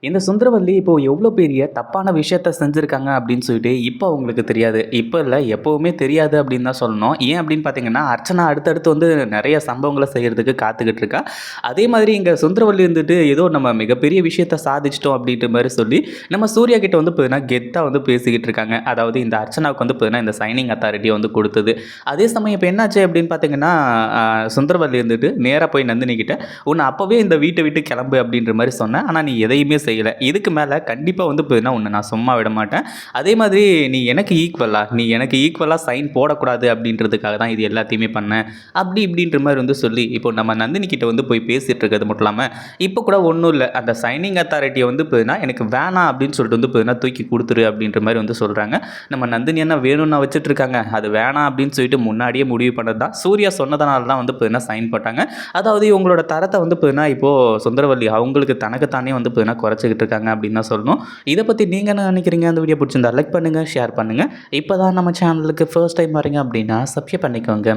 இந்த சுந்தரவல்லி இப்போ எவ்வளோ பெரிய தப்பான விஷயத்த செஞ்சிருக்காங்க அப்படின்னு சொல்லிட்டு இப்போ அவங்களுக்கு தெரியாது. இப்போ இல்ல, எப்பவுமே தெரியாது அப்படின்னு தான் சொல்லணும். ஏன் அப்படின்னு பார்த்தீங்கன்னா, அர்ச்சனா அடுத்தடுத்து வந்து நெறைய சம்பவங்கள செய்யறதுக்கு காத்துக்கிட்டு இருக்கா. அதே மாதிரி இங்க சுந்தரவல்லி இருந்துட்டு ஏதோ நம்ம மிகப்பெரிய விஷயத்த சாதிச்சுட்டோம் அப்படின்ற மாரி சொல்லி, நம்ம சூர்யா கிட்ட வந்து பார்த்தீங்கன்னா கெத்தா வந்து பேசிக்கிட்டு இருக்காங்க. அதாவது இந்த அர்ச்சனாவுக்கு வந்து பார்த்தீங்கன்னா இந்த சைனிங் அத்தாரிட்டிய வந்து குடுத்தது. அதே சமயம் இப்ப என்னாச்சு அப்படின்னு பார்த்தீங்கன்னா, அ சுந்தரவல்லி இருந்துட்டு நேரா போய் நந்தினி கிட்ட, "உன்ன அப்பவே இந்த வீட்ட விட்டு கிளம்பு" அப்படின்ற மாரி சொன்னேன். ஆனா நீ எதையுமே செய்யல. இதுக்கு மேல கண்டிப்பா வந்து பார்த்தீங்கன்னா, உன்ன நான் சும்மா விட மாட்டேன். அதே மாதிரி நீ எனக்கு ஈக்குவலா சைன் போடக்கூடாது அப்படின்றதுக்காக தான் இது எல்லாத்தையுமே பண்ணேன். அப்படி இப்படின்ற மாரி வந்து சொல்லி, இப்போ நம்ம நந்தினி கிட்ட வந்து போய் பேசிட்டு இருக்கிறது மட்டும் இல்லாம, இப்போ கூட ஒண்ணும் இல்ல. அந்த சைனிங் அத்தாரிட்டிய வந்து பார்த்தீங்கன்னா, எனக்கு வேணாம் அப்படின்னு சொல்லிட்டு வந்து பார்த்தீங்கன்னா, தூக்கி குடுத்துரு அப்படின்ற மாரி வந்து சொல்றாங்க. நம்ம நந்தினி என்ன வேணும்னா வச்சுட்டு இருக்காங்க. அது வேணாம் அப்படின்னு சொல்லிட்டு முன்னாடியே முடிவு பண்ணது தான். சூர்யா சொன்னதனால தான் வந்து பார்த்தீங்கன்னா சைன் போட்டாங்க. அதாவது இவங்களோட தரத்த வந்து பார்த்தீங்கன்னா, இப்போ சுந்தரவல்லி அவங்களுக்கு தனக்கு தானே வந்து பார்த்தீங்கன்னா குறைச்சுக்கிட்டு இருக்காங்க அப்படின்னு தான் சொல்லணும். இத பத்தி நீங்க என்ன நினைக்கிறீங்க? அந்த வீடியோ பிடிச்சிருந்தா லைக் பண்ணுங்க, ஷேர் பண்ணுங்க. இப்ப தான் நம்ம சேனலுக்கு ஃபர்ஸ்ட் டைம் வரீங்க அப்படின்னா சப்ஸ்கிரைப் பண்ணிக்கோங்க.